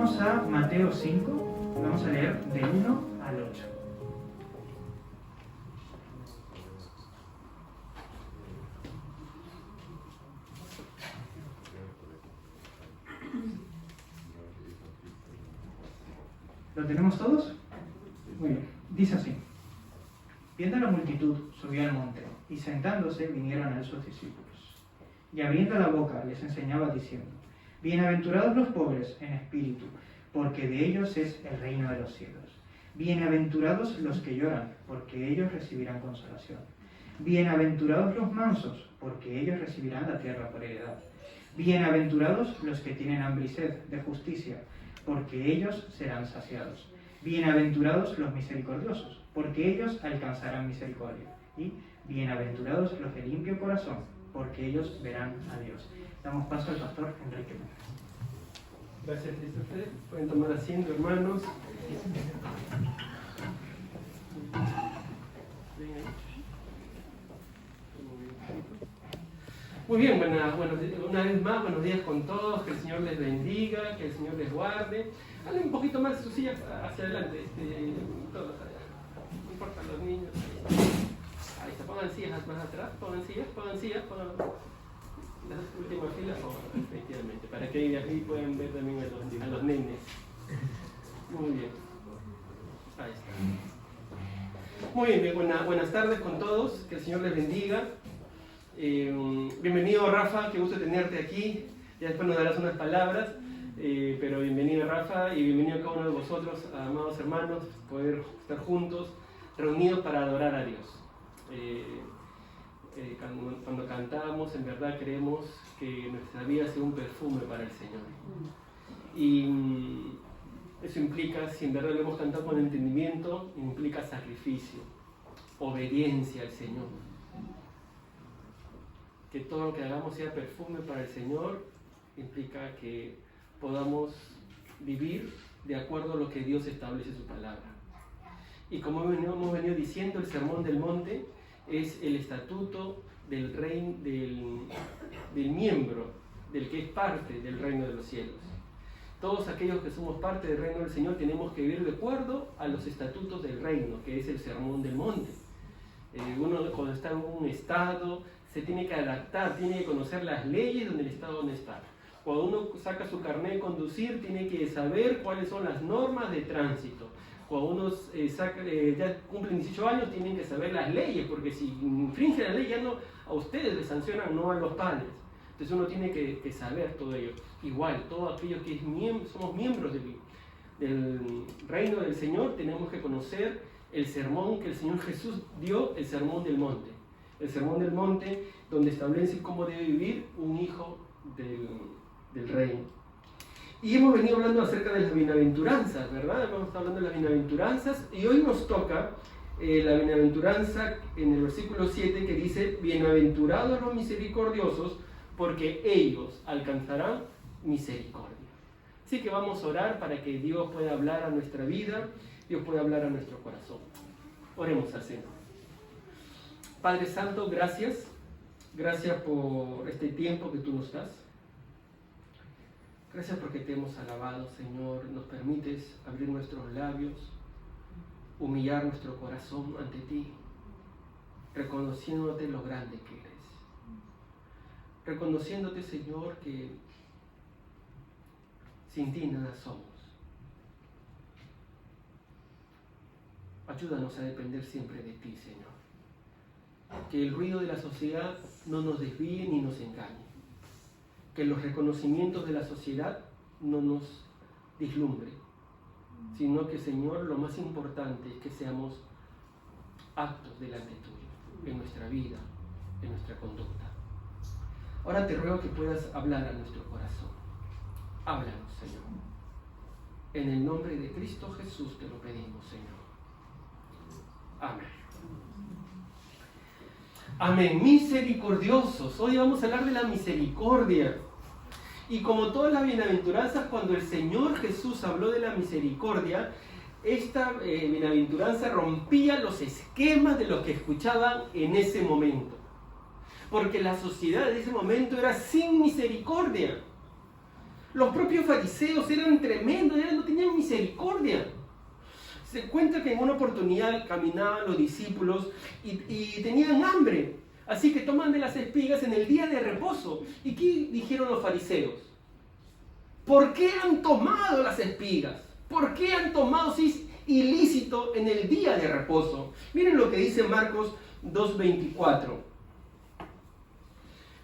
Vamos a Mateo 5, vamos a leer del 1 al 8. ¿Lo tenemos todos? Muy bien. Dice así: viendo la multitud, subió al monte, y sentándose vinieron a él sus discípulos. Y abriendo la boca les enseñaba diciendo: bienaventurados los pobres en espíritu, porque de ellos es el reino de los cielos. Bienaventurados los que lloran, porque ellos recibirán consolación. Bienaventurados los mansos, porque ellos recibirán la tierra por heredad. Bienaventurados los que tienen hambre y sed de justicia, porque ellos serán saciados. Bienaventurados los misericordiosos, porque ellos alcanzarán misericordia. Y bienaventurados los de limpio corazón, porque ellos verán a Dios. Damos paso al pastor Enrique Méndez. Gracias, Christopher. Pueden tomar asiento, hermanos. Muy bien, una vez más, buenos días con todos, que el Señor les bendiga, que el Señor les guarde. Hablen un poquito más de sus sillas hacia adelante, todos allá. No importa, los niños. Ahí está, pongan sillas más atrás, pongan sillas, las últimas filas, efectivamente, para que de aquí puedan ver también a los nenes. Muy bien. Ahí está. Muy bien, buenas tardes con todos, que el Señor les bendiga. Bienvenido, Rafa, qué gusto tenerte aquí. Ya después nos darás unas palabras, pero bienvenido, Rafa, y bienvenido a cada uno de vosotros, amados hermanos, poder estar juntos, reunidos para adorar a Dios. Cuando cantamos, en verdad creemos que nuestra vida sea un perfume para el Señor. Y eso implica, si en verdad lo hemos cantado con entendimiento, implica sacrificio, obediencia al Señor. Que todo lo que hagamos sea perfume para el Señor, implica que podamos vivir de acuerdo a lo que Dios establece en su palabra. Y como hemos venido diciendo, el Sermón del Monte es el estatuto del reino, del miembro, del que es parte del reino de los cielos. Todos aquellos que somos parte del reino del Señor tenemos que vivir de acuerdo a los estatutos del reino, que es el Sermón del Monte. Uno cuando está en un estado se tiene que adaptar, tiene que conocer las leyes del estado donde está. Cuando uno saca su carnet de conducir, tiene que saber cuáles son las normas de tránsito. Cuando uno ya cumplen 18 años, tienen que saber las leyes, porque si infringen la ley, ya no a ustedes les sancionan, no a los padres. Entonces uno tiene que saber todo ello. Igual, todos aquellos que somos miembros del reino del Señor, tenemos que conocer el sermón que el Señor Jesús dio, el Sermón del Monte. El Sermón del Monte, donde establece cómo debe vivir un hijo del reino. Y hemos venido hablando acerca de las bienaventuranzas, ¿verdad? Hemos estado hablando de las bienaventuranzas y hoy nos toca la bienaventuranza en el versículo 7 que dice: bienaventurados los misericordiosos, porque ellos alcanzarán misericordia. Así que vamos a orar para que Dios pueda hablar a nuestra vida, Dios pueda hablar a nuestro corazón. Oremos al Señor. Padre Santo, gracias por este tiempo que tú nos das. Gracias porque te hemos alabado, Señor. Nos permites abrir nuestros labios, humillar nuestro corazón ante ti, reconociéndote lo grande que eres. Reconociéndote, Señor, que sin ti nada somos. Ayúdanos a depender siempre de ti, Señor. Que el ruido de la sociedad no nos desvíe ni nos engañe. Que los reconocimientos de la sociedad no nos dislumbre, sino que, Señor, lo más importante es que seamos aptos delante tuyo, en nuestra vida, en nuestra conducta. Ahora te ruego que puedas hablar a nuestro corazón. Háblanos, Señor. En el nombre de Cristo Jesús te lo pedimos, Señor. Amén. Amén. Misericordiosos. Hoy vamos a hablar de la misericordia. Y como todas las bienaventuranzas, cuando el Señor Jesús habló de la misericordia, esta bienaventuranza rompía los esquemas de los que escuchaban en ese momento. Porque la sociedad de ese momento era sin misericordia. Los propios fariseos eran tremendos, no tenían misericordia. Se cuenta que en una oportunidad caminaban los discípulos y tenían hambre. Así que toman de las espigas en el día de reposo. ¿Y qué dijeron los fariseos? ¿Por qué han tomado las espigas? ¿Por qué han tomado si es ilícito en el día de reposo? Miren lo que dice Marcos 2:24.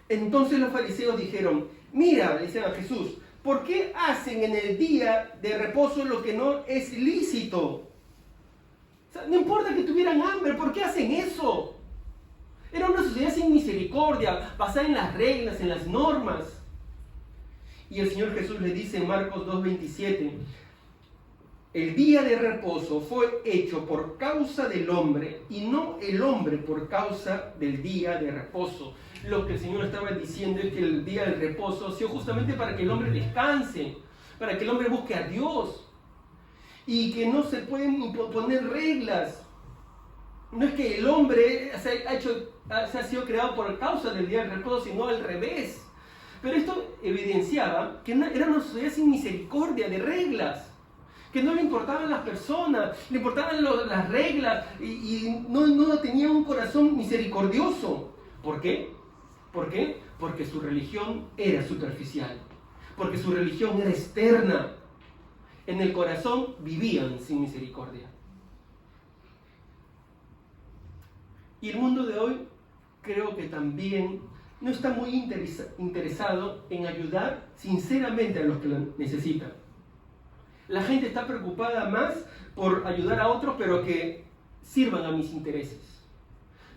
Entonces los fariseos dijeron, mira, le dicen a Jesús, ¿por qué hacen en el día de reposo lo que no es lícito? O sea, no importa que tuvieran hambre, ¿por qué hacen eso? Era una sociedad sin misericordia, basada en las reglas, en las normas. Y el Señor Jesús le dice en Marcos 2:27, el día de reposo fue hecho por causa del hombre y no el hombre por causa del día de reposo. Lo que el Señor estaba diciendo es que el día del reposo ha sido justamente para que el hombre descanse, para que el hombre busque a Dios y que no se pueden poner reglas. No es que el hombre ha sido creado por causa del día del reposo, sino al revés. Pero esto evidenciaba que era una sociedad sin misericordia, de reglas, que no le importaban las personas, le importaban las reglas y no tenía un corazón misericordioso. ¿Por qué? ¿Por qué? Porque su religión era superficial, porque su religión era externa. En el corazón vivían sin misericordia. Y el mundo de hoy creo que también no está muy interesado en ayudar sinceramente a los que lo necesitan. La gente está preocupada más por ayudar a otros, pero que sirvan a mis intereses.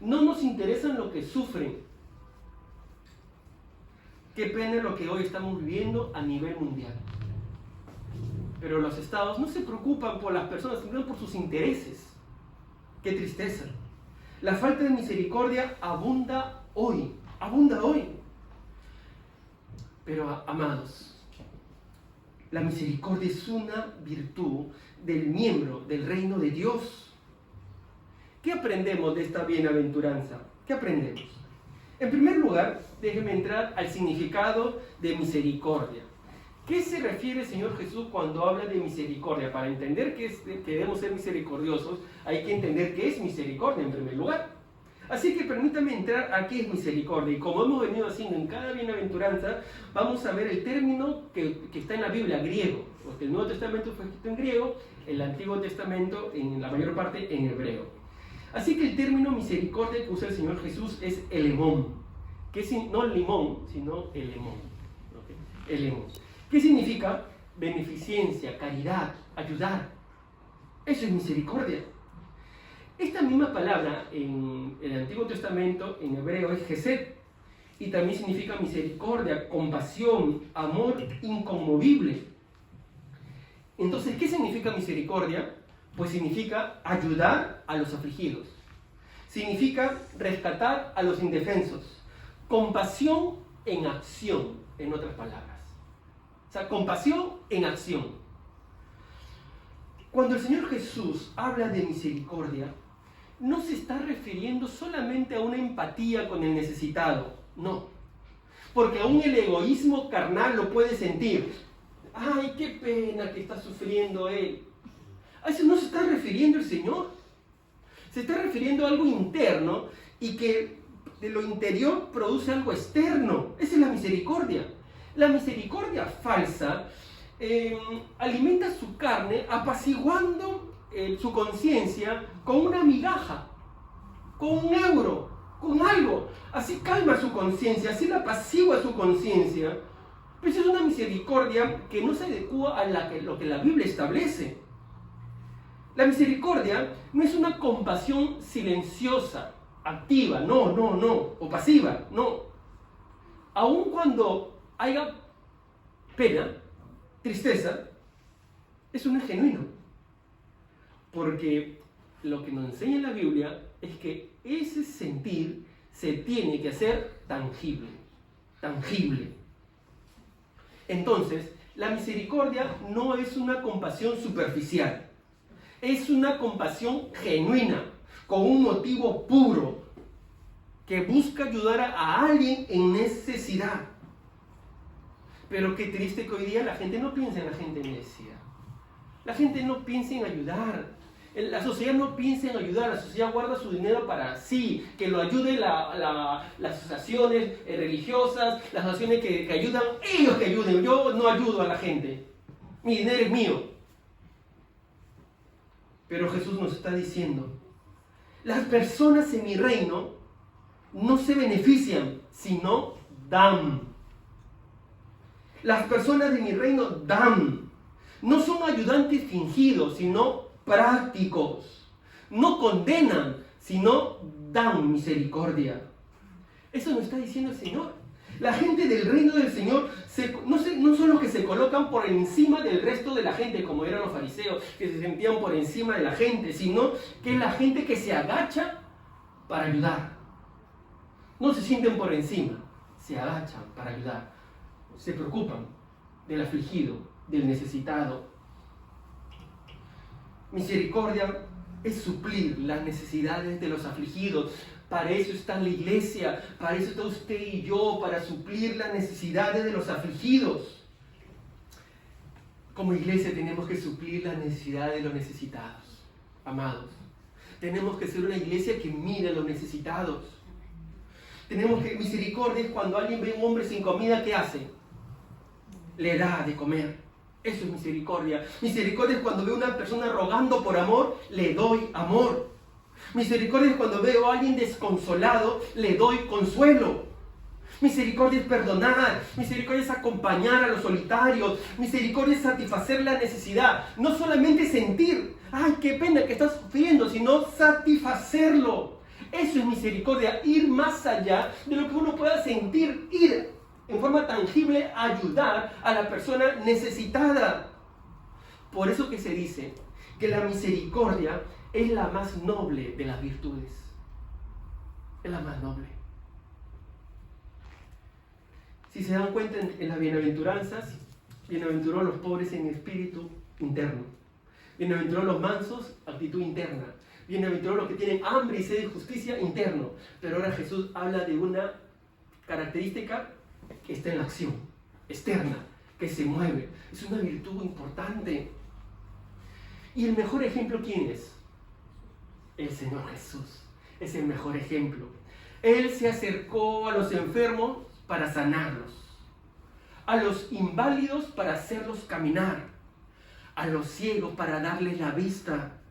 No nos interesan lo que sufren. Qué pena lo que hoy estamos viviendo a nivel mundial. Pero los estados no se preocupan por las personas, sino por sus intereses. Qué tristeza. La falta de misericordia abunda hoy. Pero, amados, la misericordia es una virtud del miembro del reino de Dios. ¿Qué aprendemos de esta bienaventuranza? ¿Qué aprendemos? En primer lugar, déjenme entrar al significado de misericordia. ¿Qué se refiere el Señor Jesús cuando habla de misericordia? Para entender que debemos ser misericordiosos, hay que entender qué es misericordia en primer lugar. Así que permítame entrar a qué es misericordia. Y como hemos venido haciendo en cada bienaventuranza, vamos a ver el término que está en la Biblia, griego. Porque el Nuevo Testamento fue escrito en griego, el Antiguo Testamento en la mayor parte en hebreo. Así que el término misericordia que usa el Señor Jesús es elemón, que es no limón, sino elemón. ¿Okay? Elemón. ¿Qué significa? Beneficencia, caridad, ayudar. Eso es misericordia. Esta misma palabra en el Antiguo Testamento, en hebreo, es Gesed, y también significa misericordia, compasión, amor inconmovible. Entonces, ¿qué significa misericordia? Pues significa ayudar a los afligidos. Significa rescatar a los indefensos. Compasión en acción, en otras palabras. O sea, compasión en acción. Cuando el Señor Jesús habla de misericordia, no se está refiriendo solamente a una empatía con el necesitado, no. Porque aún el egoísmo carnal lo puede sentir. ¡Ay, qué pena que está sufriendo él! A eso no se está refiriendo el Señor. Se está refiriendo a algo interno y que de lo interior produce algo externo. Esa es la misericordia. La misericordia falsa alimenta su carne apaciguando su conciencia con una migaja, con un euro, con algo. Así calma su conciencia, así la apacigua su conciencia. Pues es una misericordia que no se adecua a lo que la Biblia establece. La misericordia no es una compasión silenciosa, activa, no, o pasiva, no. Aun cuando haya pena, tristeza, eso no es genuino. Porque lo que nos enseña la Biblia es que ese sentir se tiene que hacer tangible. Entonces, la misericordia no es una compasión superficial, es una compasión genuina, con un motivo puro, que busca ayudar a alguien en necesidad. Pero qué triste que hoy día la gente no piensa en la gente necia. La gente no piensa en ayudar. La sociedad no piensa en ayudar. La sociedad guarda su dinero para sí. Que lo ayude las asociaciones religiosas, las asociaciones que ayudan. Ellos que ayuden. Yo no ayudo a la gente. Mi dinero es mío. Pero Jesús nos está diciendo, las personas en mi reino no se benefician, sino dan. Las personas de mi reino dan. No son ayudantes fingidos, sino prácticos. No condenan, sino dan misericordia. Eso nos está diciendo el Señor. La gente del reino del Señor no son los que se colocan por encima del resto de la gente, como eran los fariseos, que se sentían por encima de la gente, sino que es la gente que se agacha para ayudar. No se sienten por encima, se agachan para ayudar. Se preocupan del afligido, del necesitado. Misericordia es suplir las necesidades de los afligidos. Para eso está la iglesia, para eso está usted y yo, para suplir las necesidades de los afligidos. Como iglesia tenemos que suplir las necesidades de los necesitados, amados. Tenemos que ser una iglesia que mire a los necesitados. Tenemos que, misericordia es cuando alguien ve a un hombre sin comida, ¿qué hace? Le da de comer. Eso es misericordia. Misericordia es cuando veo a una persona rogando por amor, le doy amor. Misericordia es cuando veo a alguien desconsolado, le doy consuelo. Misericordia es perdonar. Misericordia es acompañar a los solitarios. Misericordia es satisfacer la necesidad. No solamente sentir, ay, qué pena que estás sufriendo, sino satisfacerlo. Eso es misericordia, ir más allá de lo que uno pueda sentir, ir en forma tangible a ayudar a la persona necesitada. Por eso que se dice que la misericordia es la más noble de las virtudes. Es la más noble. Si se dan cuenta en las bienaventuranzas, bienaventurados los pobres en espíritu interno. Bienaventurados los mansos, actitud interna. Bienaventurados los que tienen hambre y sed de justicia, interno. Pero ahora Jesús habla de una característica que está en la acción, externa, que se mueve. Es una virtud importante. ¿Y el mejor ejemplo quién es? El Señor Jesús. Es el mejor ejemplo. Él se acercó a los enfermos para sanarlos, a los inválidos para hacerlos caminar, a los ciegos para darles la vista,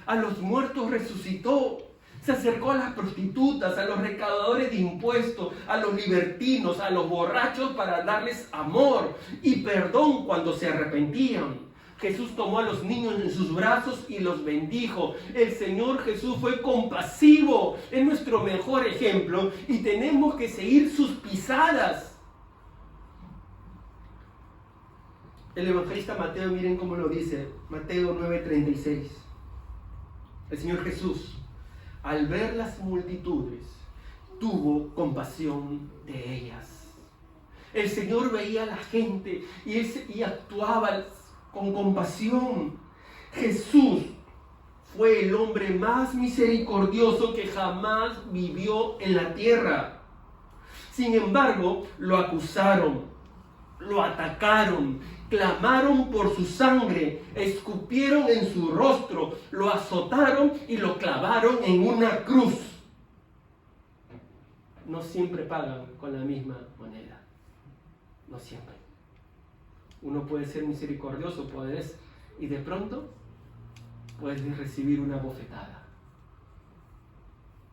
a los muertos resucitó. Se acercó a las prostitutas, a los recaudadores de impuestos, a los libertinos, a los borrachos para darles amor y perdón cuando se arrepentían. Jesús tomó a los niños en sus brazos y los bendijo. El Señor Jesús fue compasivo, es nuestro mejor ejemplo y tenemos que seguir sus pisadas. El evangelista Mateo, miren cómo lo dice, Mateo 9:36. El Señor Jesús, al ver las multitudes, tuvo compasión de ellas. El Señor veía a la gente y actuaba con compasión. Jesús fue el hombre más misericordioso que jamás vivió en la tierra. Sin embargo, lo acusaron, lo atacaron, clamaron por su sangre, escupieron en su rostro, lo azotaron y lo clavaron en una cruz. No siempre pagan con la misma moneda. No siempre. Uno puede ser misericordioso, y de pronto puedes recibir una bofetada.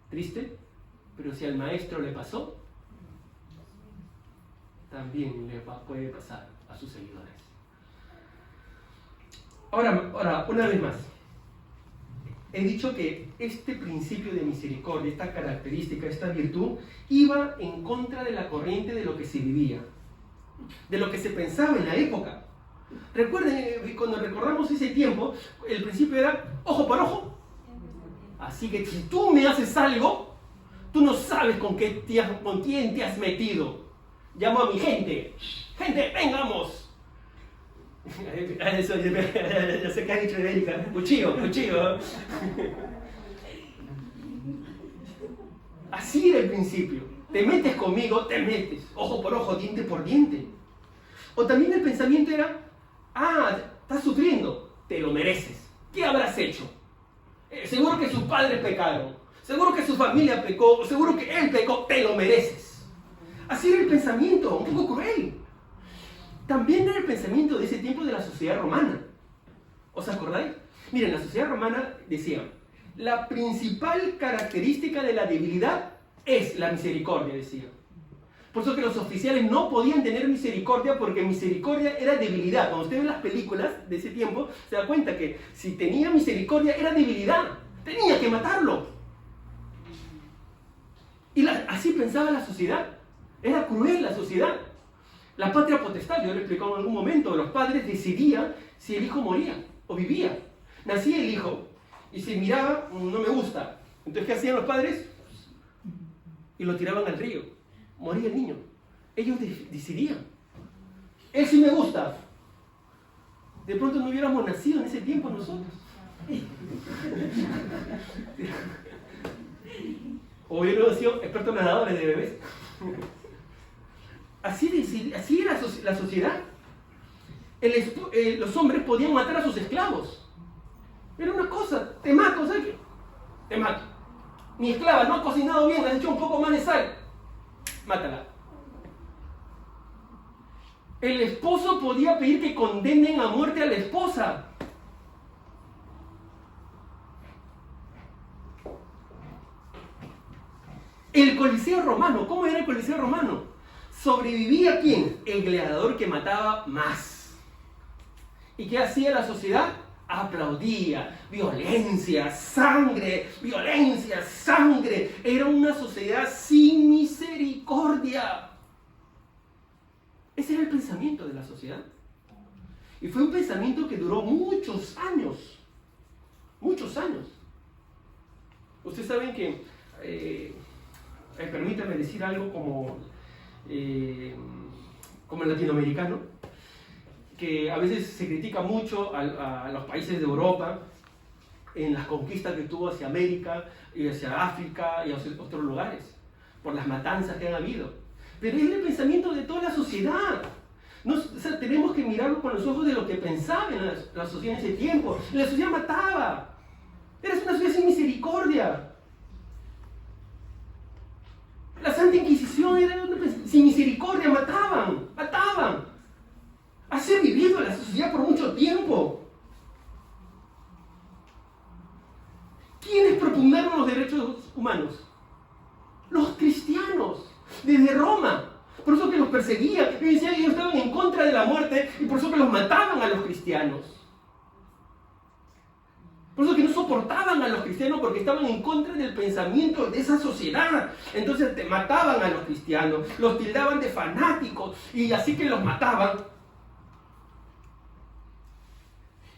Triste, pero si al maestro le pasó, también le puede pasar a sus seguidores. Ahora, una vez más, he dicho que este principio de misericordia, esta característica, esta virtud, iba en contra de la corriente de lo que se vivía, de lo que se pensaba en la época. Recuerden, cuando recordamos ese tiempo, el principio era ojo por ojo. Así que si tú me haces algo, tú no sabes con quién te has metido. Llamo a mi gente. Gente, vengamos. Eso, yo sé que ha dicho Erika. Cuchillo. Así era el principio. Te metes conmigo, te metes. Ojo por ojo, diente por diente. O también el pensamiento era, estás sufriendo, te lo mereces. ¿Qué habrás hecho? Seguro que sus padres pecaron, seguro que su familia pecó, seguro que él pecó, te lo mereces. Así era el pensamiento, un poco cruel. También era el pensamiento de ese tiempo de la sociedad romana. ¿Os acordáis? Miren, la sociedad romana decía, la principal característica de la debilidad es la misericordia, decía. Por eso que los oficiales no podían tener misericordia, porque misericordia era debilidad. Cuando usted ve las películas de ese tiempo, se da cuenta que si tenía misericordia era debilidad. Tenía que matarlo. Y así pensaba la sociedad. Era cruel la sociedad. La patria potestad, yo lo he explicado en algún momento, los padres decidían si el hijo moría o vivía. Nacía el hijo y se miraba, no me gusta. Entonces, ¿qué hacían los padres? Y lo tiraban al río. Moría el niño. Ellos decidían. Él sí me gusta. De pronto no hubiéramos nacido en ese tiempo nosotros. O hubiéramos sido expertos nadadores de bebés. Así era la sociedad. Los hombres podían matar a sus esclavos. Era una cosa, te mato, ¿sabes qué? Te mato. Mi esclava no ha cocinado bien, le has hecho un poco más de sal. Mátala. El esposo podía pedir que condenen a muerte a la esposa. El Coliseo romano, ¿cómo era el Coliseo romano? ¿Sobrevivía quién? El gladiador que mataba más. ¿Y qué hacía la sociedad? Aplaudía. Violencia, sangre, violencia, sangre. Era una sociedad sin misericordia. Ese era el pensamiento de la sociedad. Y fue un pensamiento que duró muchos años. Muchos años. Ustedes saben que, permítanme decir algo como el latinoamericano, que a veces se critica mucho a los países de Europa en las conquistas que tuvo hacia América y hacia África y hacia otros lugares, por las matanzas que han habido. Pero es el pensamiento de toda la sociedad. O sea, tenemos que mirarlo con los ojos de lo que pensaba en la sociedad en ese tiempo. La sociedad mataba. Era una sociedad sin misericordia. La Santa Inquisición era sin misericordia, mataban. Así ha vivido la sociedad por mucho tiempo. ¿Quiénes propugnaron los derechos humanos? Los cristianos, desde Roma. Por eso que los perseguían. Y decían que ellos estaban en contra de la muerte y por eso que los mataban a los cristianos. Por eso que no soportaban a los cristianos porque estaban en contra del pensamiento de esa sociedad. Entonces te mataban a los cristianos, los tildaban de fanáticos y así que los mataban.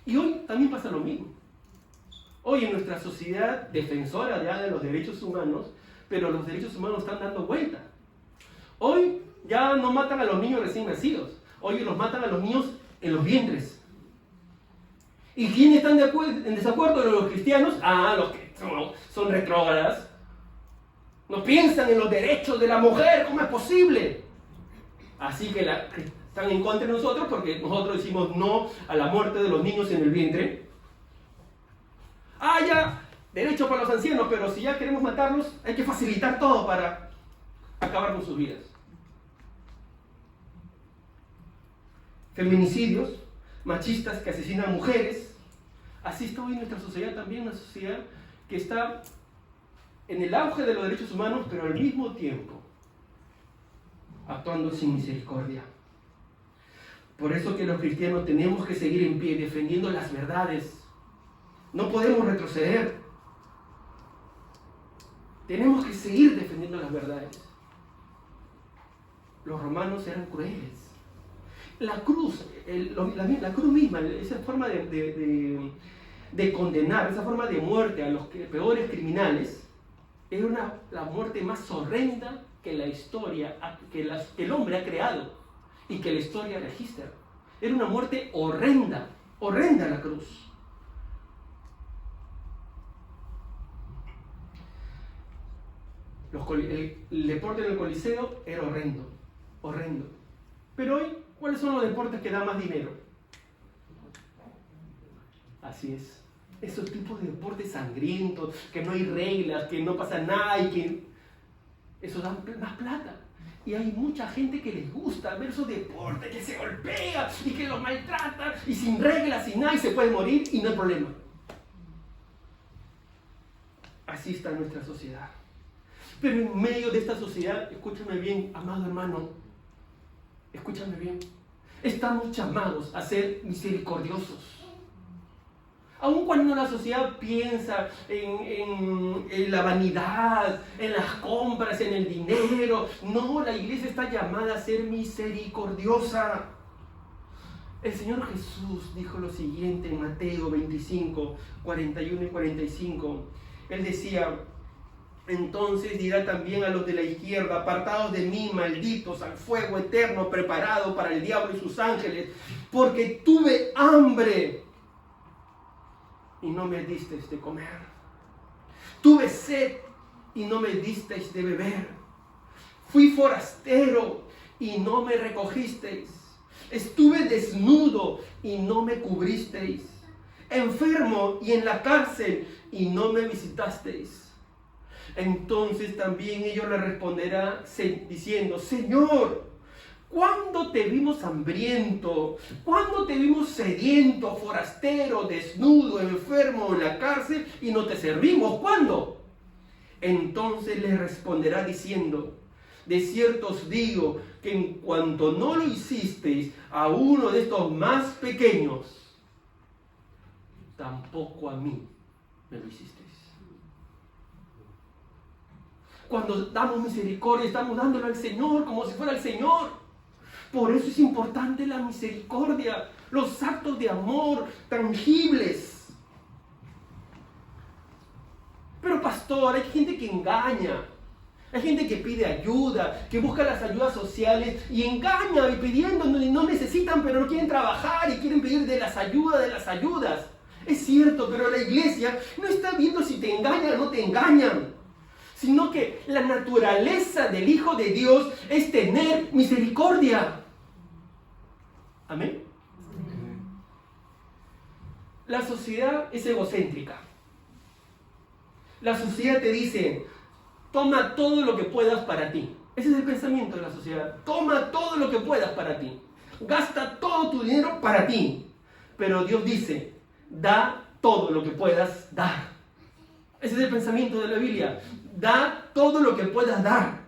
Y hoy también pasa lo mismo. Hoy en nuestra sociedad defensora ya de los derechos humanos, pero los derechos humanos están dando vuelta. Hoy ya no matan a los niños recién nacidos, hoy los matan a los niños en los vientres. ¿Y quiénes están en desacuerdo? Los cristianos, los que son retrógradas. No piensan en los derechos de la mujer, ¿cómo es posible? Así que están en contra de nosotros porque nosotros decimos no a la muerte de los niños en el vientre. Ya, derecho para los ancianos, pero si ya queremos matarlos, hay que facilitar todo para acabar con sus vidas. Feminicidios, machistas que asesinan mujeres. Así está hoy nuestra sociedad también, una sociedad que está en el auge de los derechos humanos, pero al mismo tiempo actuando sin misericordia. Por eso que los cristianos tenemos que seguir en pie, defendiendo las verdades. No podemos retroceder. Tenemos que seguir defendiendo las verdades. Los romanos eran crueles. La cruz, la cruz misma, esa forma de condenar, esa forma de muerte a los peores criminales, era la muerte más horrenda que la historia, que el hombre ha creado y que la historia registra. Era una muerte horrenda, horrenda la cruz. El deporte en el Coliseo era horrendo. Pero hoy ¿Cuáles son los deportes que dan más dinero? Así es. Esos tipos de deportes sangrientos, que no hay reglas, que no pasa nada y que eso da más plata. Y hay mucha gente que les gusta ver esos deportes, que se golpea y que los maltrata y sin reglas, sin nada, y se puede morir y no hay problema. Así está nuestra sociedad. Pero en medio de esta sociedad, escúchame bien, amado hermano, escúchame bien, estamos llamados a ser misericordiosos. Aun cuando la sociedad piensa en la vanidad, en las compras, en el dinero, no, la iglesia está llamada a ser misericordiosa. El Señor Jesús dijo lo siguiente en Mateo 25, 41 y 45. Él decía: entonces dirá también a los de la izquierda: apartados de mí, malditos, al fuego eterno preparado para el diablo y sus ángeles, porque tuve hambre y no me disteis de comer. Tuve sed y no me disteis de beber. Fui forastero y no me recogisteis. Estuve desnudo y no me cubristeis. Enfermo y en la cárcel y no me visitasteis. Entonces también ellos le responderán diciendo: Señor, ¿cuándo te vimos hambriento? ¿Cuándo te vimos sediento, forastero, desnudo, enfermo en la cárcel y no te servimos? ¿Cuándo? Entonces les responderá diciendo: de cierto os digo que en cuanto no lo hicisteis a uno de estos más pequeños, tampoco a mí me lo hicisteis. Cuando damos misericordia, estamos dándolo al Señor como si fuera el Señor. Por eso es importante la misericordia, los actos de amor tangibles. Pero pastor, hay gente que engaña, hay gente que pide ayuda, que busca las ayudas sociales y engaña y pidiendo, no necesitan pero no quieren trabajar y quieren pedir de las ayudas. Es cierto, pero la iglesia no está viendo si te engañan o no te engañan, sino que la naturaleza del Hijo de Dios es tener misericordia. ¿Amén? La sociedad es egocéntrica. La sociedad te dice: toma todo lo que puedas para ti. Ese es el pensamiento de la sociedad. Toma todo lo que puedas para ti. Gasta todo tu dinero para ti. Pero Dios dice: da todo lo que puedas dar. Ese es el pensamiento de la Biblia. Da todo lo que puedas dar.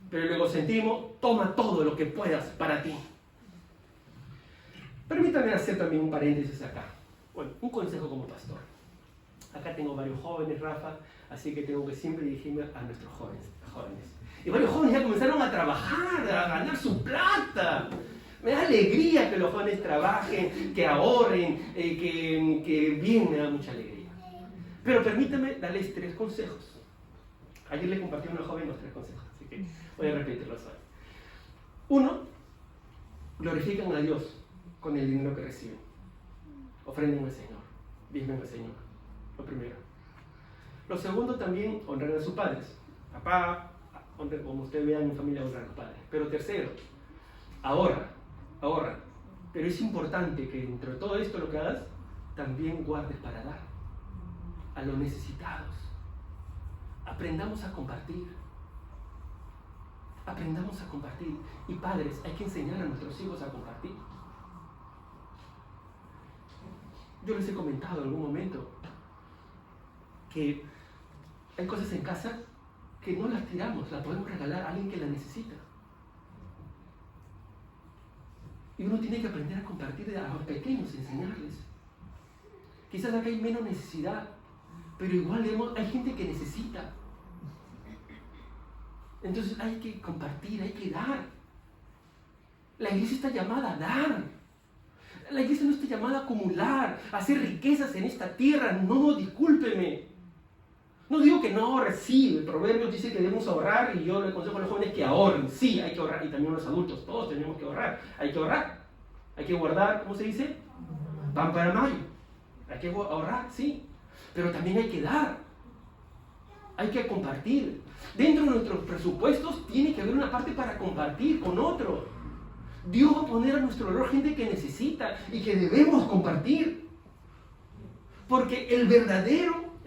Pero el egocentrismo: toma todo lo que puedas para ti. Permítame hacer también un paréntesis acá. Bueno, un consejo como pastor. Acá tengo varios jóvenes, Rafa, así que tengo que siempre dirigirme a nuestros jóvenes. Y varios jóvenes ya comenzaron a trabajar, a ganar su plata. Me da alegría que los jóvenes trabajen, que ahorren, que bien, me da mucha alegría. Pero permítame darles 3 consejos. Ayer le compartí a una joven los 3 consejos, así que voy a repetirlos hoy. 1. Glorifican a Dios con el dinero que reciben. Ofrenden al Señor, diezmen al Señor. Lo primero. Lo segundo, también honran a sus padres. Papá, honren, como ustedes vean en mi familia, honran a los padres. Pero tercero, ahorra. Pero es importante que dentro de todo esto lo que hagas, también guardes para dar a los necesitados. Aprendamos a compartir. Y padres, hay que enseñar a nuestros hijos a compartir. Yo les he comentado en algún momento que hay cosas en casa que no las tiramos, las podemos regalar a alguien que las necesita. Y uno tiene que aprender a compartir a los pequeños, enseñarles. Quizás acá hay menos necesidad, pero igual hay gente que necesita. Entonces hay que compartir, hay que dar. La iglesia está llamada a dar. La iglesia no está llamada a acumular, a hacer riquezas en esta tierra. No, discúlpeme. No digo que no ahorre, sí, el proverbio dice que debemos ahorrar y yo le aconsejo a los jóvenes que ahorren. Sí, hay que ahorrar, y también los adultos, todos tenemos que ahorrar. Hay que ahorrar, hay que guardar, ¿cómo se dice? Pan para mayo. Hay que ahorrar, sí, pero también hay que dar. Hay que compartir. Dentro de nuestros presupuestos tiene que haber una parte para compartir con otro. Dios va a poner a nuestro alrededor gente que necesita y que debemos compartir. Porque el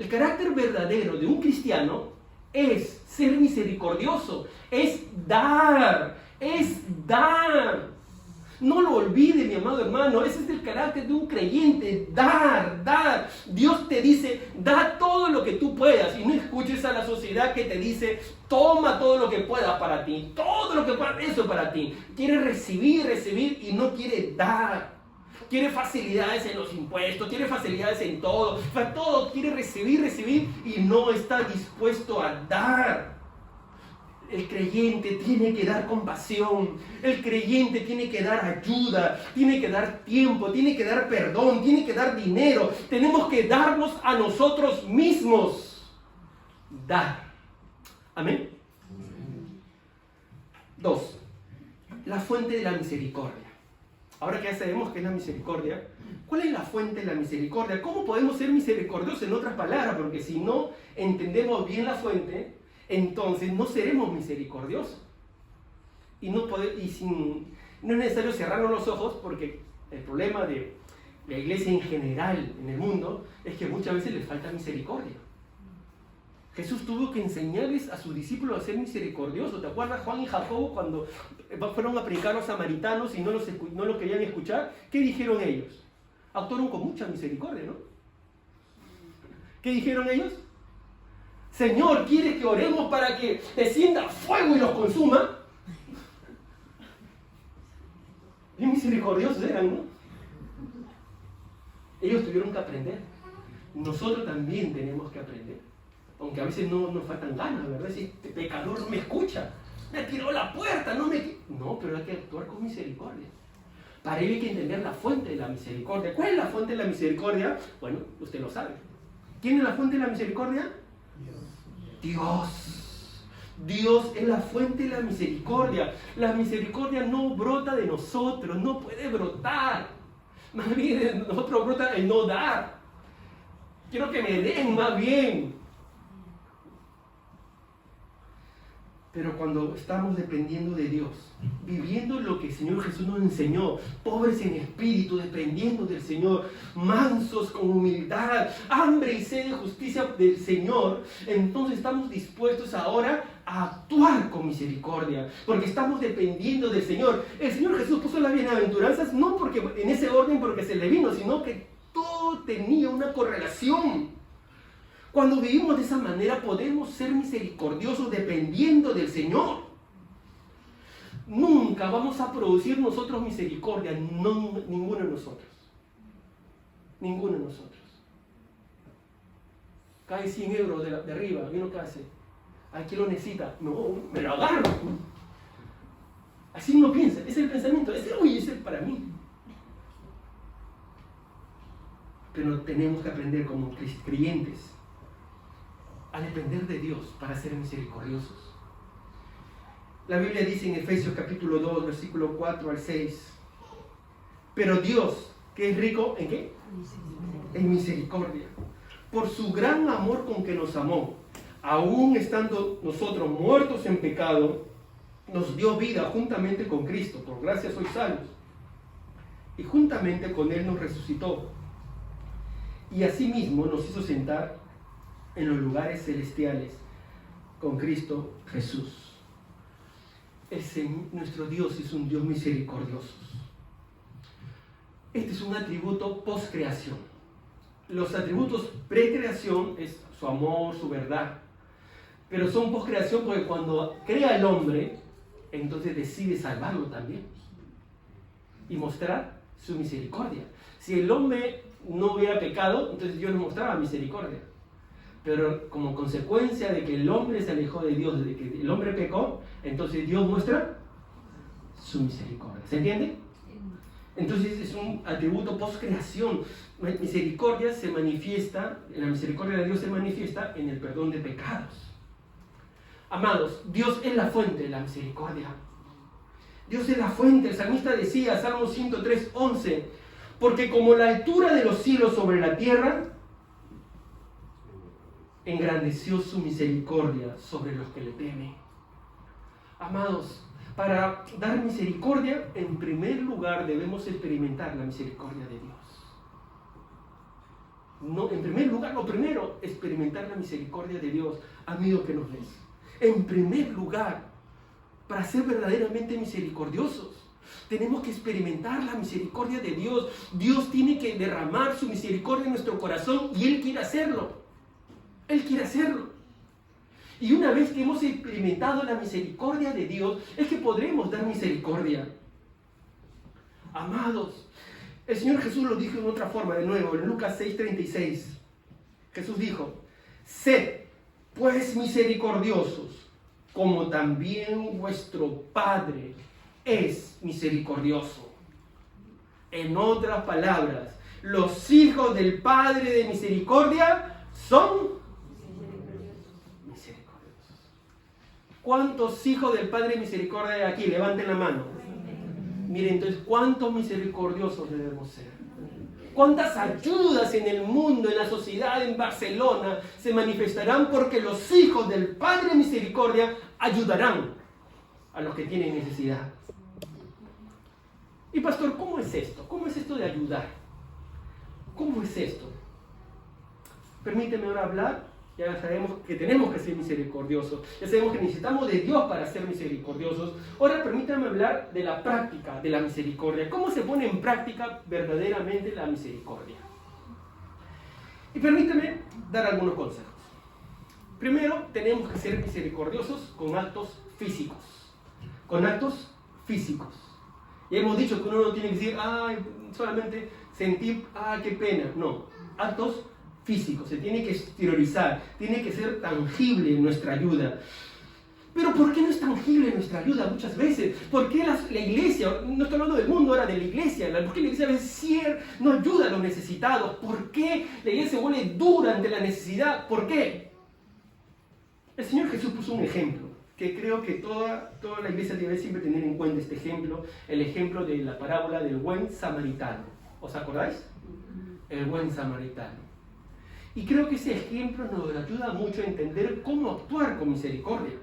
carácter verdadero de un cristiano es ser misericordioso, es dar. No lo olvide, mi amado hermano, ese es el carácter de un creyente, dar. Dios te dice, da todo lo que tú puedas, y no escuches a la sociedad que te dice, toma todo lo que puedas para ti, todo lo que puedas, eso para ti. Quiere recibir y no quiere dar. Quiere facilidades en los impuestos, quiere facilidades en todo, quiere recibir y no está dispuesto a dar. El creyente tiene que dar compasión, el creyente tiene que dar ayuda, tiene que dar tiempo, tiene que dar perdón, tiene que dar dinero. Tenemos que darnos a nosotros mismos. Dar. Amén. 2. La fuente de la misericordia. Ahora que ya sabemos qué es la misericordia, ¿cuál es la fuente de la misericordia? ¿Cómo podemos ser misericordiosos? En otras palabras, porque si no entendemos bien la fuente, entonces no seremos misericordiosos. No es necesario cerrarnos los ojos, porque el problema de la iglesia en general en el mundo es que muchas veces les falta misericordia. Jesús tuvo que enseñarles a sus discípulos a ser misericordiosos. ¿Te acuerdas Juan y Jacobo cuando fueron a predicar a los samaritanos y no los querían escuchar? ¿Qué dijeron ellos? Actuaron con mucha misericordia, ¿no? ¿Qué dijeron ellos? Señor, ¿quieres que oremos para que descienda fuego y los consuma? Qué misericordiosos eran, ¿no? Ellos tuvieron que aprender. Nosotros también tenemos que aprender. Aunque a veces no nos faltan ganas, ¿verdad? Si este pecador no me escucha, me ha tirado la puerta, no, pero hay que actuar con misericordia. Para ello hay que entender la fuente de la misericordia. ¿Cuál es la fuente de la misericordia? Bueno, usted lo sabe. ¿Quién es la fuente de la misericordia? Dios. Dios es la fuente de la misericordia. La misericordia no brota de nosotros, no puede brotar. Más bien de nosotros brota el no dar. Quiero que me den más bien. Pero cuando estamos dependiendo de Dios, viviendo lo que el Señor Jesús nos enseñó, pobres en espíritu, dependiendo del Señor, mansos con humildad, hambre y sed de justicia del Señor, entonces estamos dispuestos ahora a actuar con misericordia, porque estamos dependiendo del Señor. El Señor Jesús puso las bienaventuranzas no porque en ese orden porque se le vino, sino que todo tenía una correlación. Cuando vivimos de esa manera podemos ser misericordiosos dependiendo del Señor. Nunca vamos a producir nosotros misericordia, ninguno de nosotros. Ninguno de nosotros. Cae 100 euros de arriba, ¿y uno qué hace? ¿A quién lo necesita? No, me lo agarro. Así uno piensa, ese es el pensamiento, ese es para mí. Pero tenemos que aprender como creyentes a depender de Dios para ser misericordiosos. La Biblia dice en Efesios capítulo 2, versículo 4 al 6, pero Dios, que es rico, ¿en qué? En misericordia, por su gran amor con que nos amó, aún estando nosotros muertos en pecado, nos dio vida juntamente con Cristo, por gracia sois salvos, y juntamente con Él nos resucitó, y asimismo nos hizo sentar en los lugares celestiales con Cristo Jesús. Nuestro Dios es un Dios misericordioso. Este es un atributo post-creación. Los atributos pre-creación es su amor, su verdad. Pero son post-creación porque cuando crea el hombre, entonces decide salvarlo también. Y mostrar su misericordia. Si el hombre no hubiera pecado, entonces Dios no mostraba misericordia. Pero como consecuencia de que el hombre se alejó de Dios, de que el hombre pecó, entonces Dios muestra su misericordia. ¿Se entiende? Entonces es un atributo post-creación. La misericordia se manifiesta, la misericordia de Dios se manifiesta en el perdón de pecados. Amados, Dios es la fuente de la misericordia. Dios es la fuente. El salmista decía, Salmo 103:11, porque como la altura de los cielos sobre la tierra, engrandeció su misericordia sobre los que le temen. Amados, Para dar misericordia, en primer lugar debemos experimentar la misericordia de Dios. No, en primer lugar, lo primero, experimentar la misericordia de Dios, amigo que nos ves. En primer lugar, para ser verdaderamente misericordiosos, tenemos que experimentar la misericordia de Dios. Dios tiene que derramar su misericordia en nuestro corazón y Él quiere hacerlo. Él quiere hacerlo. Y una vez que hemos experimentado la misericordia de Dios, es que podremos dar misericordia. Amados, el Señor Jesús lo dijo en otra forma, de nuevo, en Lucas 6:36. Jesús dijo, sed pues misericordiosos, como también vuestro Padre es misericordioso. En otras palabras, los hijos del Padre de misericordia son misericordiosos. ¿Cuántos hijos del Padre de misericordia hay aquí? Levanten la mano. Miren, entonces, ¿cuántos misericordiosos debemos ser? ¿Cuántas ayudas en el mundo, en la sociedad, en Barcelona, se manifestarán porque los hijos del Padre de misericordia ayudarán a los que tienen necesidad? Y pastor, ¿cómo es esto? ¿Cómo es esto de ayudar? ¿Cómo es esto? Permíteme ahora hablar. Ya sabemos que tenemos que ser misericordiosos. Ya sabemos que necesitamos de Dios para ser misericordiosos. Ahora permítame hablar de la práctica de la misericordia. ¿Cómo se pone en práctica verdaderamente la misericordia? Y permítame dar algunos consejos. Primero, tenemos que ser misericordiosos con actos físicos. Con actos físicos. Y hemos dicho que uno no tiene que decir, solamente sentir, qué pena. No, actos físicos, se tiene que exteriorizar, tiene que ser tangible nuestra ayuda. Pero ¿por qué no es tangible nuestra ayuda muchas veces? ¿Por qué la iglesia, no estoy hablando del mundo ahora, de la iglesia, por qué la iglesia a veces no ayuda a los necesitados? ¿Por qué la iglesia se vuelve dura ante la necesidad? ¿Por qué? El Señor Jesús puso un ejemplo, que creo que toda la iglesia debe siempre tener en cuenta este ejemplo, el ejemplo de la parábola del buen samaritano. ¿Os acordáis? El buen samaritano. Y creo que ese ejemplo nos ayuda mucho a entender cómo actuar con misericordia.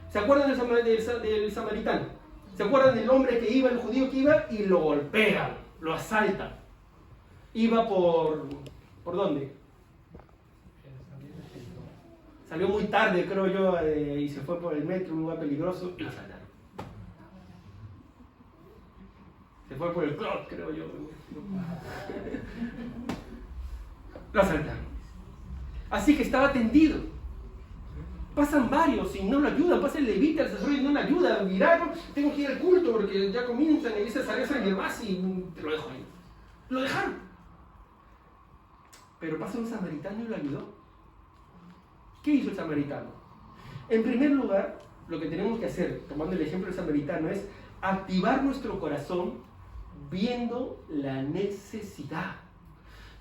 ¿Se acuerdan del samaritano? ¿Se acuerdan del hombre que iba, el judío que iba y lo golpea, lo asalta? Iba ¿por dónde? Salió muy tarde, creo yo, y se fue por el metro, un lugar peligroso, y lo asaltaron. Se fue por el club, creo yo. Lo asaltaron. Así que estaba tendido. Pasan varios y no lo ayudan. Pasa el levita, el sacerdote, no lo ayuda. Miraron, tengo que ir al culto porque ya comienzan y dice sangre más y te lo dejo ahí. Lo dejaron. Pero pasa un samaritano y lo ayudó. ¿Qué hizo el samaritano? En primer lugar, lo que tenemos que hacer, tomando el ejemplo del samaritano, es activar nuestro corazón viendo la necesidad.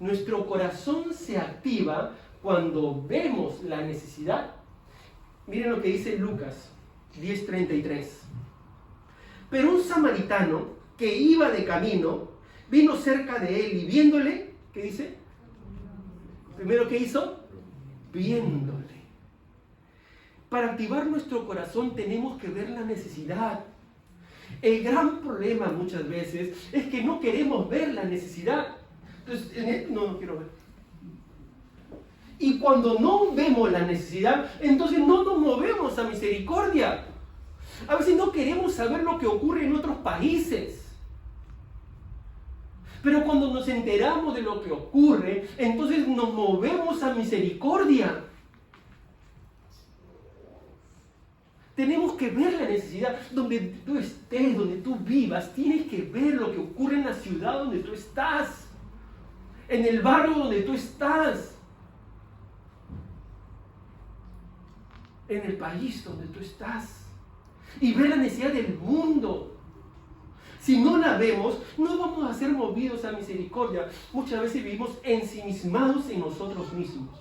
Nuestro corazón se activa cuando vemos la necesidad. Miren lo que dice Lucas 10:33. Pero un samaritano que iba de camino vino cerca de él y viéndole, ¿qué dice? Primero, ¿qué hizo? Viéndole. Para activar nuestro corazón tenemos que ver la necesidad. El gran problema muchas veces es que no queremos ver la necesidad. Entonces, no quiero ver. Y cuando no vemos la necesidad, entonces no nos movemos a misericordia. A veces no queremos saber lo que ocurre en otros países. Pero cuando nos enteramos de lo que ocurre, entonces nos movemos a misericordia. Tenemos que ver la necesidad. Donde tú estés, donde tú vivas, tienes que ver lo que ocurre en la ciudad donde tú estás. En el barrio donde tú estás, en el país donde tú estás, y ver la necesidad del mundo. Si no la vemos, no vamos a ser movidos a misericordia. Muchas veces vivimos ensimismados en nosotros mismos.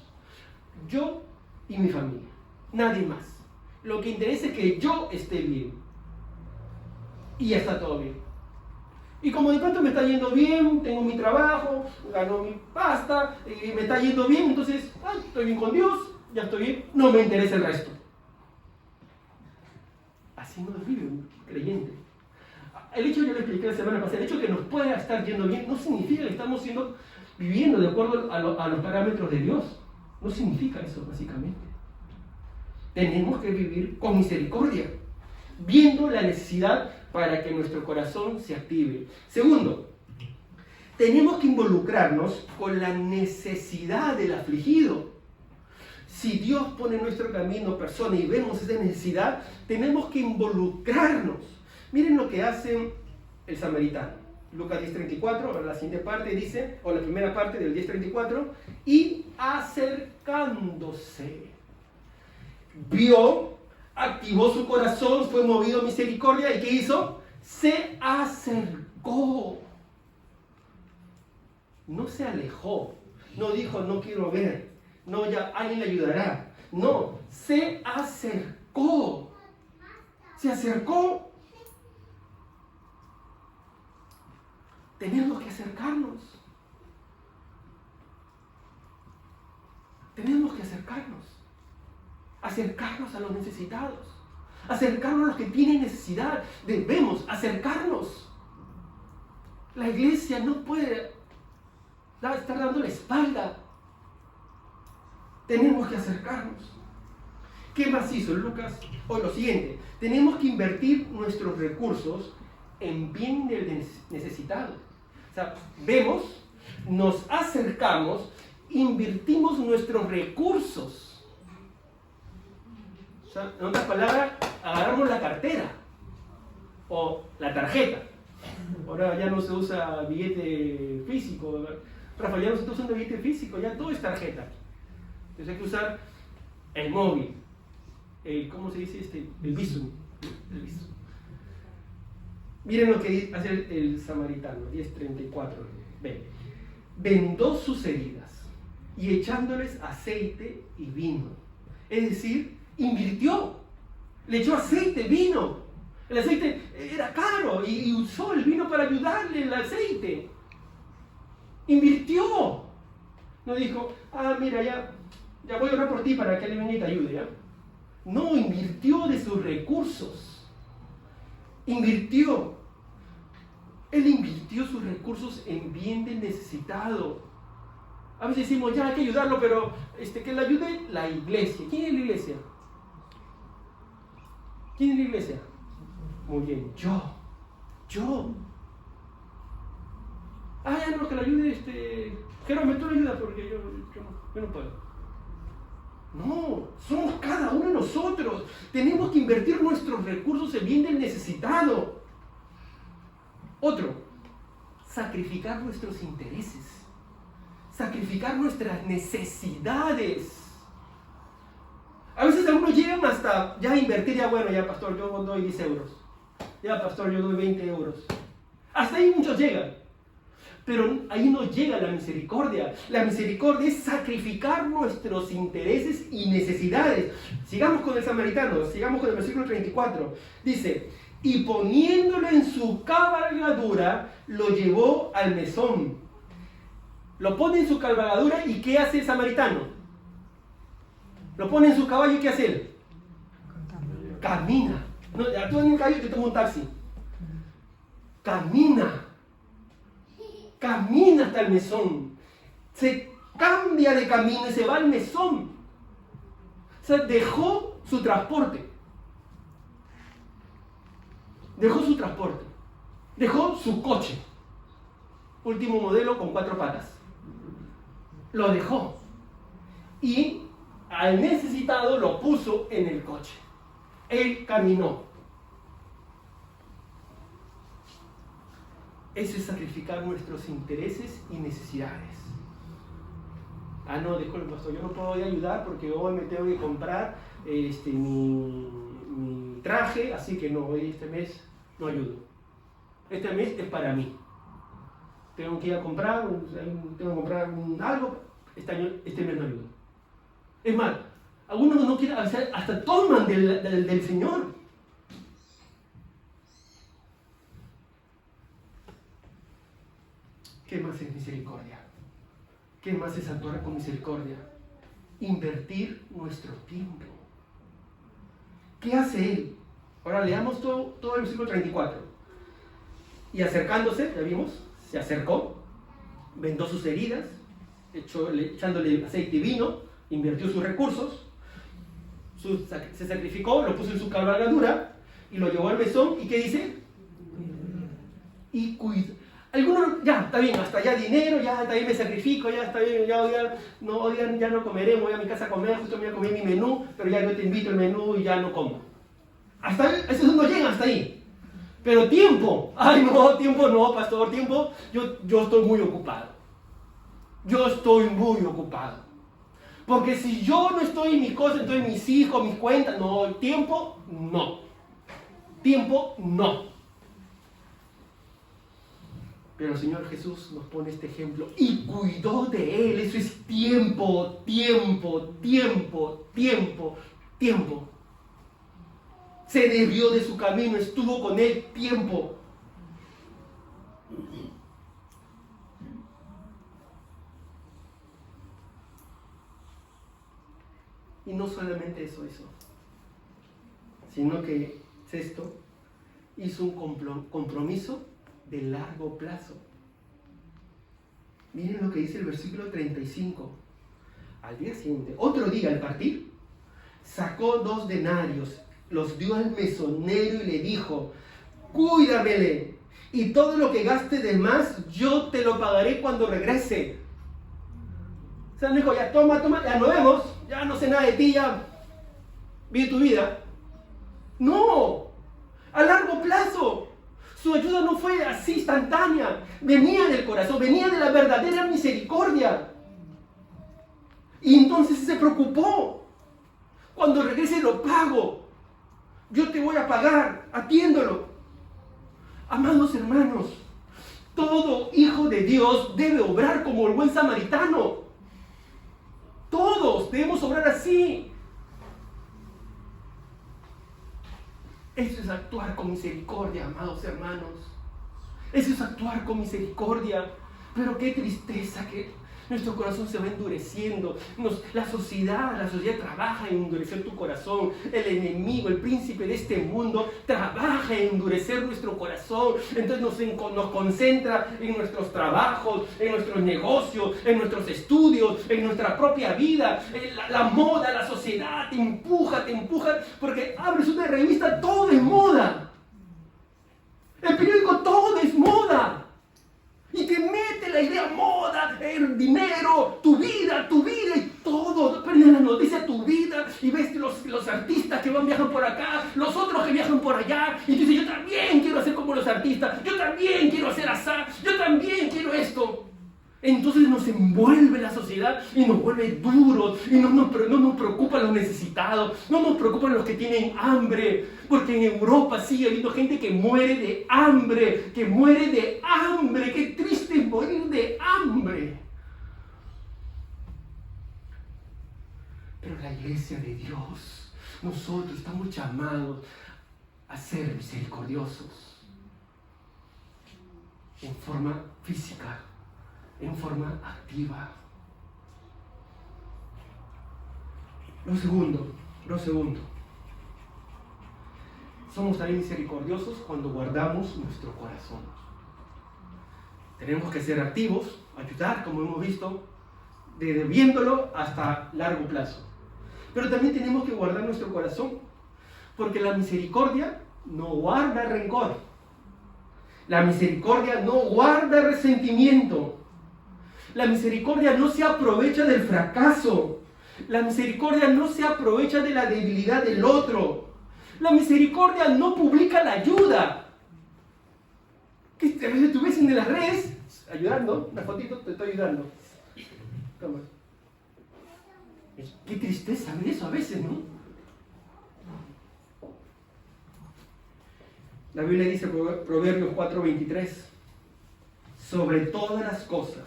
Yo y mi familia, nadie más. Lo que interesa es que yo esté bien. Y ya está todo bien. Y como de pronto me está yendo bien, tengo mi trabajo, gano mi pasta, me está yendo bien, entonces estoy bien con Dios, ya estoy bien, no me interesa el resto. Así así no vive un creyente. El hecho, yo lo expliqué la semana pasada, el hecho de que nos pueda estar yendo bien no significa que estamos viviendo de acuerdo a los parámetros de Dios. No significa eso, básicamente. Tenemos que vivir con misericordia, viendo la necesidad para que nuestro corazón se active. Segundo, tenemos que involucrarnos con la necesidad del afligido. Si Dios pone en nuestro camino personas y vemos esa necesidad, tenemos que involucrarnos. Miren lo que hace el samaritano. Lucas 10:34, la siguiente parte dice, o la primera parte del 10:34, y acercándose, vio, activó su corazón, fue movido a misericordia, ¿y qué hizo? Se acercó. No se alejó, no dijo, no quiero ver, no, ya alguien le ayudará. No, se acercó. Se acercó. Tenemos que acercarnos. Tenemos que acercarnos. Acercarnos a los necesitados. Acercarnos a los que tienen necesidad. Debemos acercarnos. La iglesia no puede estar dando la espalda. Tenemos que acercarnos. ¿Qué más hizo Lucas? O lo siguiente, tenemos que invertir nuestros recursos en bien del necesitado. O sea, vemos, nos acercamos, invertimos nuestros recursos. O sea, en otras palabras, agarramos la cartera o la tarjeta. Ahora ya no se usa billete físico. Rafael, ya no se está usando billete físico, ya todo es tarjeta. Entonces hay que usar el móvil, ¿cómo se dice? El Bizum. Miren lo que hace el samaritano, 10:34. Ven. Vendó sus heridas y echándoles aceite y vino. Es decir, invirtió. Le echó aceite, vino. El aceite era caro y usó el vino para ayudarle, el aceite. Invirtió. No dijo, mira, ya voy a orar por ti para que alguien venga y te ayude, ¿ya? No, invirtió de sus recursos. Invirtió. Él invirtió sus recursos en bien del necesitado. A veces decimos, ya hay que ayudarlo, pero que le ayude la iglesia. ¿Quién es la iglesia? ¿Quién es la iglesia? Muy bien, yo. Ya no, que le ayude Jerónimo, tú le ayudas porque yo no puedo. No, somos cada uno de nosotros. Tenemos que invertir nuestros recursos en bien del necesitado. Otro, sacrificar nuestros intereses. Sacrificar nuestras necesidades. A veces algunos llegan hasta ya invertir, ya pastor, yo doy 10 euros. Ya pastor, yo doy 20 euros. Hasta ahí muchos llegan. Pero ahí no llega la misericordia. La misericordia es sacrificar nuestros intereses y necesidades. Sigamos con el samaritano, sigamos con el versículo 34. Dice, y poniéndolo en su cabalgadura, lo llevó al mesón. Lo pone en su cabalgadura y ¿qué hace el samaritano? Lo pone en su caballo y ¿qué hace él? Camina. No, tú en un caballo te tomas un taxi. Camina hasta el mesón, se cambia de camino y se va al mesón. O sea, dejó su transporte, dejó su coche, último modelo con 4 patas, lo dejó y al necesitado lo puso en el coche. Él caminó. Eso es sacrificar nuestros intereses y necesidades. No, disculpe, pastor, yo no puedo ayudar porque hoy me tengo que comprar mi traje, así que no, hoy este mes no ayudo. Este mes es para mí. Tengo que ir a comprar, algo, este mes no ayudo. Es más, algunos no quieren, hasta toman del Señor. ¿Qué más es misericordia? ¿Qué más es actuar con misericordia? Invertir nuestro tiempo. ¿Qué hace él? Ahora leamos todo el versículo 34. Y acercándose, ya vimos, se acercó, vendó sus heridas, echándole aceite y vino, invirtió sus recursos, se sacrificó, lo puso en su cabalgadura y lo llevó al mesón. ¿Y qué dice? Y cuidó. Algunos, ya, está bien, hasta ya dinero, ya está bien, me sacrifico, ya está bien, ya no comeré, voy a mi casa a comer, justo me voy a comer mi menú, pero ya no te invito el menú y ya no como. Hasta ahí, esos no llegan hasta ahí. Pero tiempo, ay no, tiempo no, pastor, tiempo, yo estoy muy ocupado. Yo estoy muy ocupado. Porque si yo no estoy en mi cosa, entonces mis hijos, mis cuentas, no, tiempo, no. Tiempo, no. Pero el Señor Jesús nos pone este ejemplo y cuidó de él. Eso es tiempo, tiempo, tiempo, tiempo, tiempo. Se desvió de su camino, estuvo con él tiempo. Y no solamente eso hizo, sino que, sexto, hizo un compromiso de largo plazo. Miren lo que dice el versículo 35. Al día siguiente, otro día al partir, sacó 2 denarios, los dio al mesonero y le dijo: cuídamele, y todo lo que gaste de más, yo te lo pagaré cuando regrese. O sea, me dijo: ya toma, ya nos vemos, ya no sé nada de ti, ya vive tu vida. No, a largo plazo. Su ayuda no fue así instantánea, venía del corazón, venía de la verdadera misericordia. Y entonces se preocupó: cuando regrese lo pago, yo te voy a pagar, atiéndolo. Amados hermanos, todo hijo de Dios debe obrar como el buen samaritano. Todos debemos obrar así. Eso es actuar con misericordia, amados hermanos. Eso es actuar con misericordia. Pero qué tristeza que nuestro corazón se va endureciendo. La sociedad trabaja en endurecer tu corazón. El enemigo, el príncipe de este mundo, trabaja en endurecer nuestro corazón. Entonces nos concentra en nuestros trabajos, en nuestros negocios, en nuestros estudios, en nuestra propia vida. La moda, la sociedad te empuja, porque abres una revista, todo es moda. El periódico, todo es moda. Y te mete la idea moda, el dinero, tu vida y todo. Prende la noticia, tu vida, y ves los artistas que viajan por acá, los otros que viajan por allá, y tú dices: yo también quiero hacer como los artistas, yo también quiero hacer así, yo también quiero esto. Entonces nos envuelve la sociedad y nos vuelve duros, y no nos preocupan los necesitados, no nos preocupan los que tienen hambre, porque en Europa sigue habiendo gente que muere de hambre, qué triste es morir de hambre. Pero la iglesia de Dios, nosotros estamos llamados a ser misericordiosos en forma física, en forma activa. Lo segundo, somos también misericordiosos cuando guardamos nuestro corazón. Tenemos que ser activos, ayudar, como hemos visto, desde viéndolo hasta largo plazo. Pero también tenemos que guardar nuestro corazón, porque la misericordia no guarda rencor. La misericordia no guarda resentimiento. La misericordia no se aprovecha del fracaso. La misericordia no se aprovecha de la debilidad del otro. La misericordia no publica la ayuda. Que a veces tú ves en las redes, ayudando, una fotito, te estoy ayudando. Toma. Qué tristeza ver eso a veces, ¿no? La Biblia dice, Proverbios 4:23, sobre todas las cosas,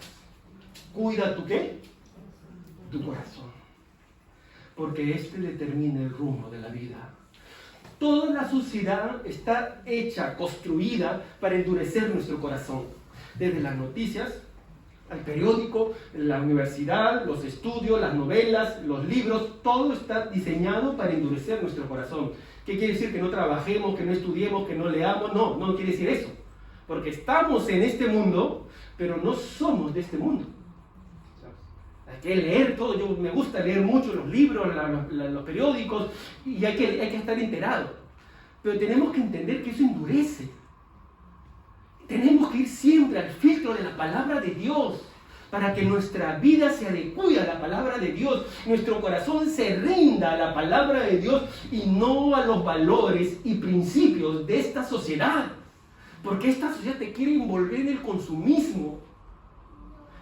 cuida tu ¿qué? Tu corazón, porque este determina el rumbo de la vida. Toda la sociedad está hecha, construida para endurecer nuestro corazón. Desde las noticias, al periódico, la universidad, los estudios, las novelas, los libros, todo está diseñado para endurecer nuestro corazón. ¿Qué quiere decir? Que no trabajemos, que no estudiemos, que no leamos. No, no quiere decir eso. Porque estamos en este mundo, pero no somos de este mundo. Hay que leer todo. Yo me gusta leer mucho los libros, los periódicos, y hay que estar enterado. Pero tenemos que entender que eso endurece. Tenemos que ir siempre al filtro de la palabra de Dios, para que nuestra vida se adecue a la palabra de Dios, nuestro corazón se rinda a la palabra de Dios y no a los valores y principios de esta sociedad. Porque esta sociedad te quiere envolver en el consumismo,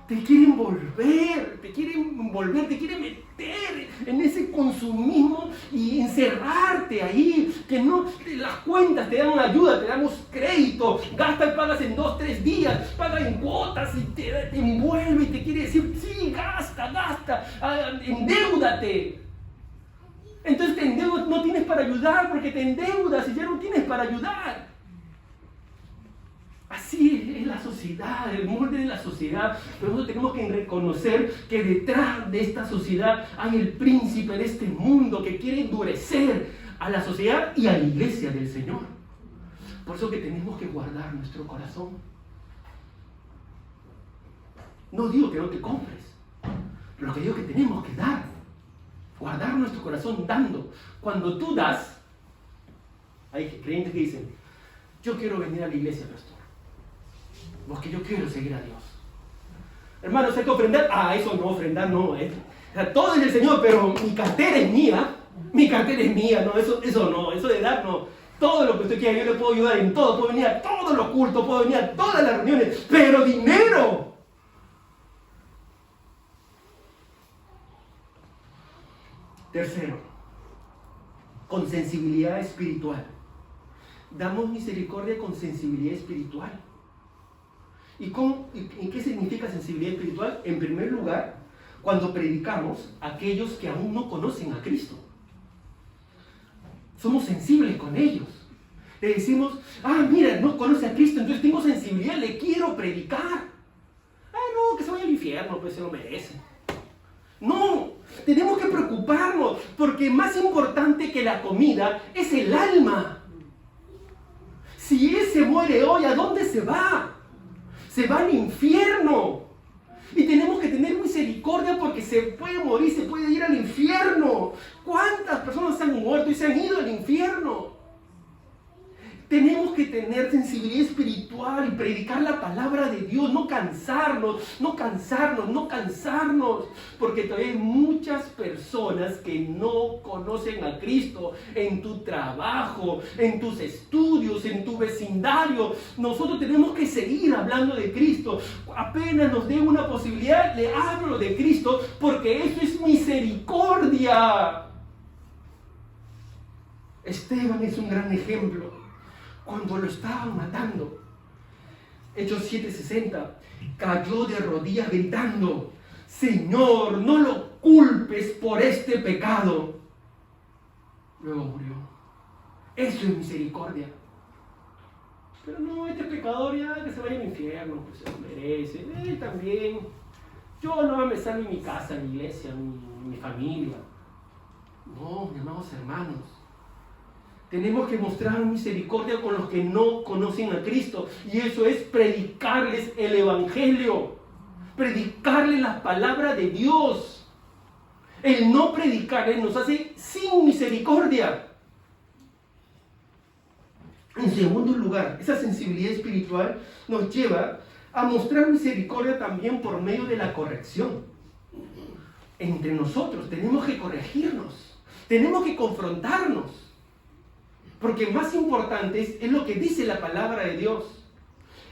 te quiere envolver, te quiere meter en ese consumismo y encerrarte ahí, que no, las cuentas te dan ayuda, te damos crédito, gasta y pagas en 2-3 días, paga en cuotas y te envuelve y te quiere decir, sí, gasta, endeúdate. Entonces te endeudas, no tienes para ayudar porque te endeudas y ya no tienes para ayudar. Así es la sociedad, el molde de la sociedad. Pero nosotros tenemos que reconocer que detrás de esta sociedad hay el príncipe de este mundo que quiere endurecer a la sociedad y a la iglesia del Señor. Por eso que tenemos que guardar nuestro corazón. No digo que no te compres, pero lo que digo es que tenemos que dar. Guardar nuestro corazón dando. Cuando tú das, hay creyentes que dicen, yo quiero venir a la iglesia, pastor, porque yo quiero seguir a Dios. Hermanos, hay que ofrendar. Eso no, ofrendar no. O sea, todo es del Señor, pero mi cartera es mía. No, eso no, eso de dar no. Todo lo que usted quiera, yo le puedo ayudar en todo. Puedo venir a todos los cultos, puedo venir a todas las reuniones, pero dinero. Tercero, con sensibilidad espiritual. Damos misericordia con sensibilidad espiritual. ¿Y qué significa sensibilidad espiritual? En primer lugar, cuando predicamos a aquellos que aún no conocen a Cristo. Somos sensibles con ellos. Le decimos, mira, no conoce a Cristo, entonces tengo sensibilidad, le quiero predicar. No, que se vaya al infierno, pues se lo merece. No, tenemos que preocuparnos, porque más importante que la comida es el alma. Si él se muere hoy, ¿a dónde se va? Se va al infierno. Y tenemos que tener misericordia porque se puede morir, se puede ir al infierno. ¿Cuántas personas se han muerto y se han ido al infierno? Tenemos que tener sensibilidad espiritual y predicar la palabra de Dios, no cansarnos, porque todavía hay muchas personas que no conocen a Cristo en tu trabajo, en tus estudios, en tu vecindario. Nosotros tenemos que seguir hablando de Cristo. Apenas nos den una posibilidad, le hablo de Cristo, porque eso es misericordia. Esteban es un gran ejemplo. Cuando lo estaban matando, Hechos 7:60, cayó de rodillas gritando, Señor, no lo culpes por este pecado. Luego murió. Eso es misericordia. Pero no, este pecador ya que se vaya al infierno, pues se lo merece. Él también. Yo no me salvo en mi casa, en mi iglesia, en mi familia. No, mis amados hermanos. Tenemos que mostrar misericordia con los que no conocen a Cristo. Y eso es predicarles el Evangelio. Predicarles la palabra de Dios. El no predicarles nos hace sin misericordia. En segundo lugar, esa sensibilidad espiritual nos lleva a mostrar misericordia también por medio de la corrección. Entre nosotros tenemos que corregirnos. Tenemos que confrontarnos. Porque más importante es lo que dice la palabra de Dios.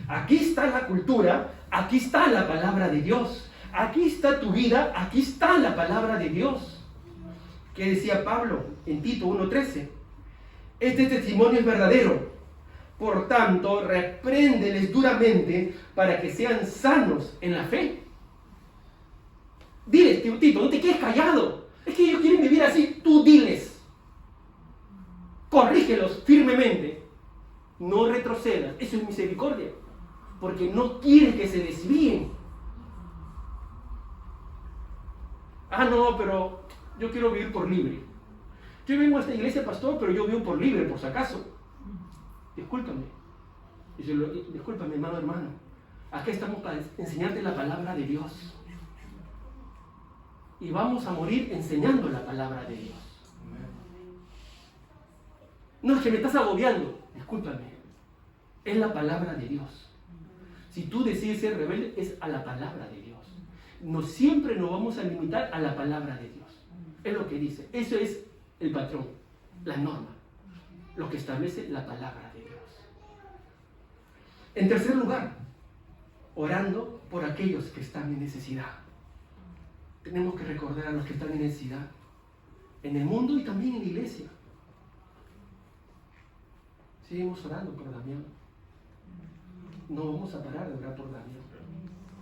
Aquí está la cultura, aquí está la palabra de Dios. Aquí está tu vida, aquí está la palabra de Dios. ¿Qué decía Pablo en Tito 1:13? Este testimonio es verdadero. Por tanto, repréndeles duramente para que sean sanos en la fe. Diles, Tito, no te quedes callado. Es que ellos quieren vivir así, tú diles. Corrígelos firmemente. No retrocedas. Eso es misericordia. Porque no quieres que se desvíen. No, pero yo quiero vivir por libre. Yo vengo a esta iglesia, pastor, pero yo vivo por libre, por si acaso. Discúlpame. Discúlpame, hermano. Aquí estamos para enseñarte la palabra de Dios. Y vamos a morir enseñando la palabra de Dios. No es que me estás agobiando. Discúlpame. Es la palabra de Dios. Si tú decides ser rebelde, es a la palabra de Dios. No siempre nos vamos a limitar a la palabra de Dios. Es lo que dice. Eso es el patrón, la norma, lo que establece la palabra de Dios. En tercer lugar, orando por aquellos que están en necesidad. Tenemos que recordar a los que están en necesidad, en el mundo y también en la iglesia. Seguimos orando por Damián. No vamos a parar de orar por Damián.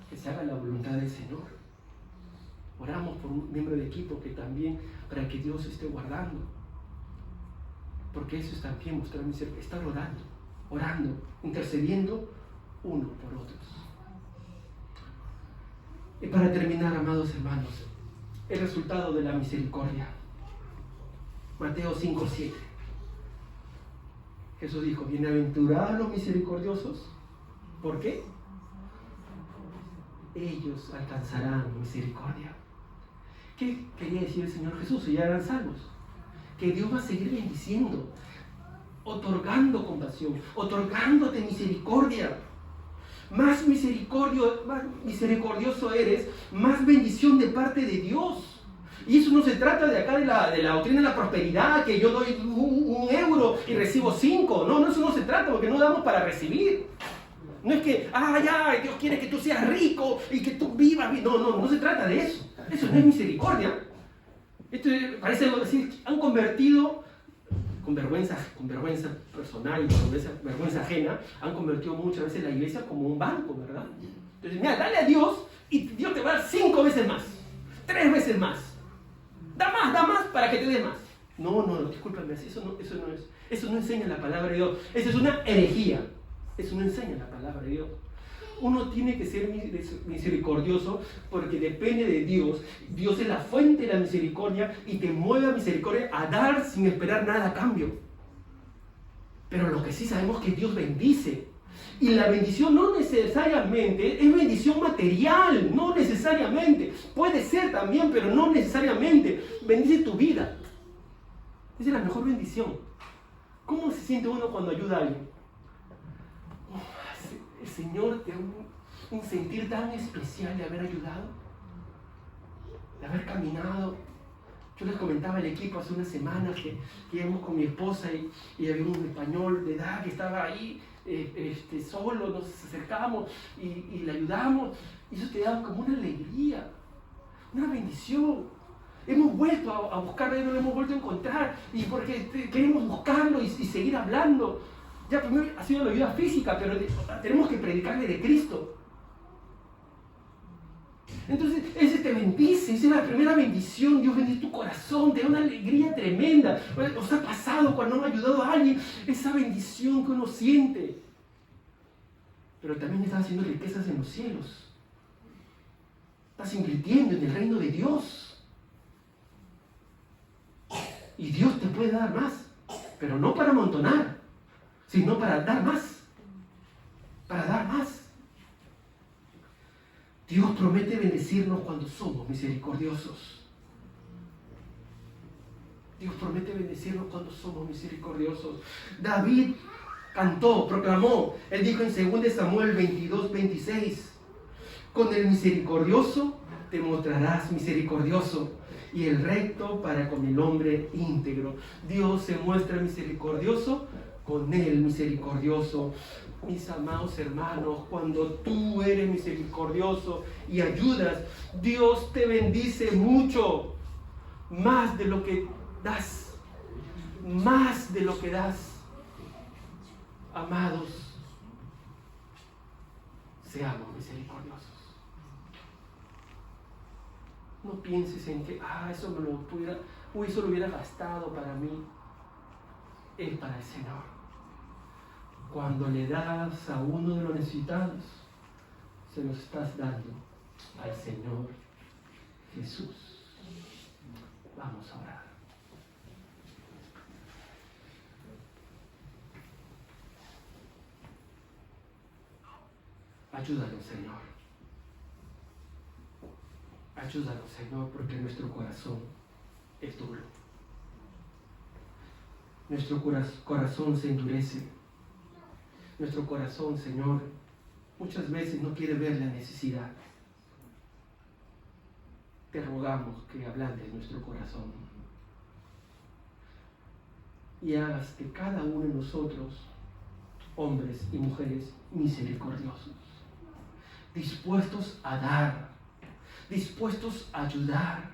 Que se haga la voluntad del Señor. Oramos por un miembro del equipo que también, para que Dios esté guardando. Porque eso es también mostrar misericordia. Estar orando, intercediendo uno por otros. Y para terminar, amados hermanos, el resultado de la misericordia. Mateo 5:7. Jesús dijo, bienaventurados los misericordiosos. ¿Por qué? Ellos alcanzarán misericordia. ¿Qué quería decir el Señor Jesús? Si ya eran salvos. Que Dios va a seguir bendiciendo, otorgando compasión, otorgándote misericordia. Más misericordioso eres, más bendición de parte de Dios. Y eso no se trata de acá de la doctrina de la prosperidad, que yo doy un euro y recibo 5. No, eso no se trata, porque no damos para recibir. No es que, Dios quiere que tú seas rico y que tú vivas bien. No se trata de eso. Eso no es misericordia. Esto parece algo decir, han convertido, con vergüenza personal y vergüenza ajena, han convertido muchas veces la iglesia como un banco, ¿verdad? Entonces, mira, dale a Dios y Dios te va a dar 5 veces más, 3 veces más. Da más para que te dé más. No, discúlpame, eso no enseña la palabra de Dios. Eso es una herejía. Eso no enseña la palabra de Dios. Uno tiene que ser misericordioso porque depende de Dios. Dios es la fuente de la misericordia y te mueve a misericordia a dar sin esperar nada a cambio. Pero lo que sí sabemos es que Dios bendice. Y la bendición no necesariamente es bendición material, no necesariamente. Puede ser también, pero no necesariamente. Bendice tu vida. Esa es la mejor bendición. ¿Cómo se siente uno cuando ayuda a alguien? El Señor te da un sentir tan especial de haber ayudado, de haber caminado. Yo les comentaba al equipo hace unas semanas que íbamos con mi esposa y había un español de edad que estaba ahí solo, nos acercamos y le ayudamos. Y eso te da como una alegría, una bendición. Hemos vuelto a buscarlo, no lo hemos vuelto a encontrar y porque queremos buscarlo y seguir hablando. Ya primero ha sido la ayuda física, pero tenemos que predicarle de Cristo. Entonces, ese te bendice, esa es la primera bendición. Dios bendice tu corazón, te da una alegría tremenda. ¿Os ha pasado cuando han ayudado a alguien? Esa bendición que uno siente. Pero también estás haciendo riquezas en los cielos. Estás invirtiendo en el reino de Dios. Y Dios te puede dar más, pero no para amontonar, sino para dar más. Para dar más. Dios promete bendecirnos cuando somos misericordiosos. Dios promete bendecirnos cuando somos misericordiosos. David cantó, proclamó. Él dijo en 2 Samuel 22:26: con el misericordioso te mostrarás misericordioso, y el recto para con el hombre íntegro. Dios se muestra misericordioso con el misericordioso. Mis amados hermanos, cuando tú eres misericordioso y ayudas, Dios te bendice mucho, más de lo que das, más de lo que das. Amados, seamos misericordiosos. No pienses en que, eso me lo pudiera, eso lo hubiera gastado para mí. Es para el Señor. Cuando le das a uno de los necesitados, se los estás dando al Señor Jesús. Vamos a orar. Ayúdanos, Señor. Ayúdanos, Señor, porque nuestro corazón es duro. Nuestro corazón se endurece. Nuestro corazón, Señor, muchas veces no quiere ver la necesidad. Te rogamos que ablandes nuestro corazón y hagas de cada uno de nosotros hombres y mujeres misericordiosos, dispuestos a dar, dispuestos a ayudar.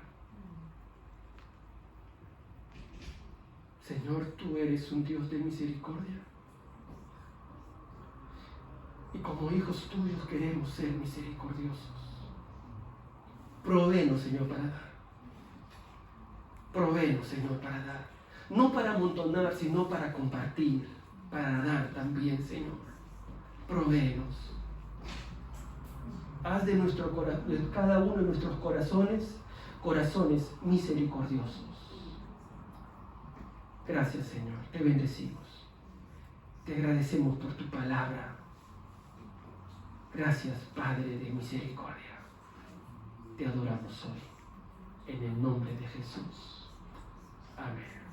Señor, tú eres un Dios de misericordia. Y como hijos tuyos queremos ser misericordiosos. Provéenos, Señor, para dar. Provéenos, Señor, para dar. No para amontonar, sino para compartir, para dar también, Señor. Provéenos. Haz de cada uno de nuestros corazones misericordiosos. Gracias, Señor. Te bendecimos. Te agradecemos por tu palabra. Gracias, Padre de misericordia. Te adoramos hoy. En el nombre de Jesús. Amén.